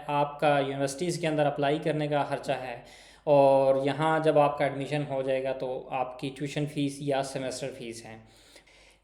आपका यूनिवर्सिटीज़ के अंदर अप्लाई करने का ख़र्चा है, और यहाँ जब आपका एडमिशन हो जाएगा तो आपकी ट्यूशन फ़ीस या सेमेस्टर फ़ीस है।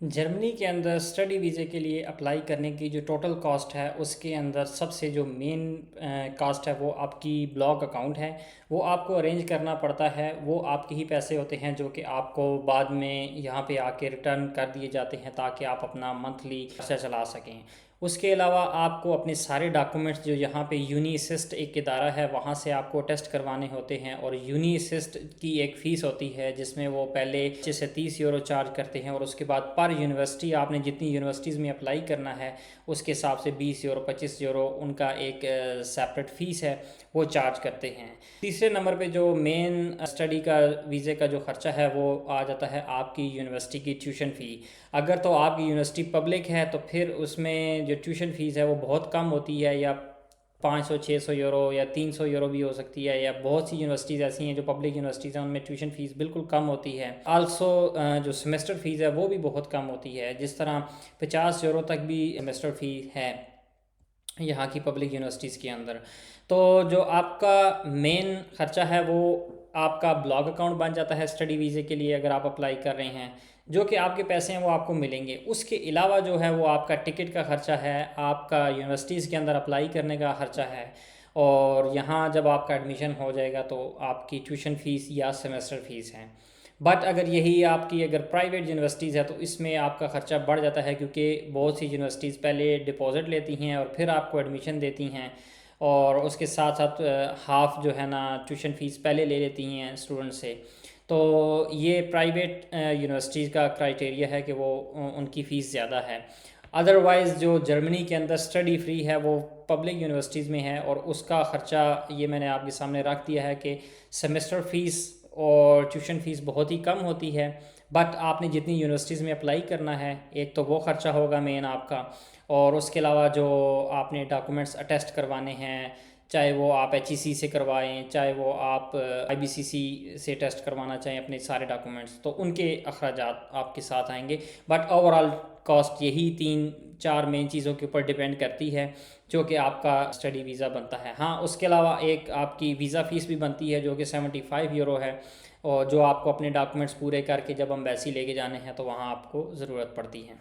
जर्मनी के अंदर स्टडी वीज़े के लिए अप्लाई करने की जो टोटल कॉस्ट है, उसके अंदर सबसे जो मेन कॉस्ट है वो आपकी ब्लॉग अकाउंट है। वो आपको अरेंज करना पड़ता है, वो आपके ही पैसे होते हैं जो कि आपको बाद में यहाँ पे आके रिटर्न कर दिए जाते हैं ताकि आप अपना मंथली खर्चा चला सकें। उसके अलावा आपको अपने सारे डॉक्यूमेंट्स जो यहाँ पे यूनी असिस्ट एक इदारा है वहाँ से आपको टेस्ट करवाने होते हैं, और यूनी असिस्ट की एक फ़ीस होती है जिसमें वो पहले 25 से 30 यूरो चार्ज करते हैं, और उसके बाद पर यूनिवर्सिटी आपने जितनी यूनिवर्सिटीज़ में अप्लाई करना है उसके हिसाब से 20 यूरो 25 यूरो उनका एक सेपरेट फ़ीस है, वो चार्ज करते हैं। तीसरे नंबर पे जो मेन स्टडी का वीज़े का जो ख़र्चा है वो आ जाता है आपकी यूनिवर्सिटी की ट्यूशन फ़ी। अगर तो आपकी यूनिवर्सिटी पब्लिक है तो फिर उसमें जो ट्यूशन फ़ीस है वो बहुत कम होती है, या 500-600 यूरो या 300 यूरो भी हो सकती है, या बहुत सी यूनिवर्सिटीज़ ऐसी हैं जो पब्लिक यूनिवर्सिटीज़ हैं उनमें ट्यूशन फ़ीस बिल्कुल कम होती है। आल्सो जो सेमेस्टर फ़ीस है वो भी बहुत कम होती है, जिस तरह 50 यूरो तक भी सेमेस्टर फ़ी है यहाँ की पब्लिक यूनिवर्सिटीज़ के अंदर। तो जो आपका मेन ख़र्चा है वो आपका ब्लॉग अकाउंट बन जाता है स्टडी वीज़े के लिए अगर आप अप्लाई कर रहे हैं, जो कि आपके पैसे हैं वो आपको मिलेंगे। उसके अलावा जो है वो आपका टिकट का ख़र्चा है, आपका यूनिवर्सिटीज़ के अंदर अप्लाई करने का ख़र्चा है, और यहाँ जब आपका एडमिशन हो जाएगा तो आपकी ट्यूशन फ़ीस या सेमेस्टर फ़ीस है। बट अगर यही आपकी अगर प्राइवेट यूनिवर्सिटीज़ है तो इसमें आपका ख़र्चा बढ़ जाता है, क्योंकि बहुत सी यूनिवर्सिटीज़ पहले डिपॉज़िट लेती हैं और फिर आपको एडमिशन देती हैं, और उसके साथ साथ हाफ़ जो है ना ट्यूशन फ़ीस पहले ले लेती हैं स्टूडेंट से। तो ये प्राइवेट यूनिवर्सिटीज़ का क्राइटेरिया है कि वो उनकी फ़ीस ज़्यादा है। अदरवाइज़ जो जर्मनी के अंदर स्टडी फ्री है वो पब्लिक यूनिवर्सिटीज़ में है, और उसका ख़र्चा ये मैंने आपके सामने रख दिया है कि सेमेस्टर फ़ीस और ट्यूशन फ़ीस बहुत ही कम होती है। बट आपने जितनी यूनिवर्सिटीज़ में अप्लाई करना है, एक तो वो ख़र्चा होगा मेन आपका, और उसके अलावा जो आपने डॉक्यूमेंट्स अटेस्ट करवाने हैं, चाहे वो आप HEC से करवाएं, चाहे वो आप IBCC से टेस्ट करवाना चाहें अपने सारे डॉक्यूमेंट्स, तो उनके अखराजात आपके साथ आएंगे। बट ओवरऑल कॉस्ट यही 3-4 मेन चीज़ों के ऊपर डिपेंड करती है जो कि आपका स्टडी वीज़ा बनता है। हाँ, उसके अलावा एक आपकी वीज़ा फ़ीस भी बनती है जो कि 75 यूरो है, और जो आपको अपने डॉक्यूमेंट्स पूरे करके जब एम्बेसी लेके जाने हैं तो वहाँ आपको ज़रूरत पड़ती है।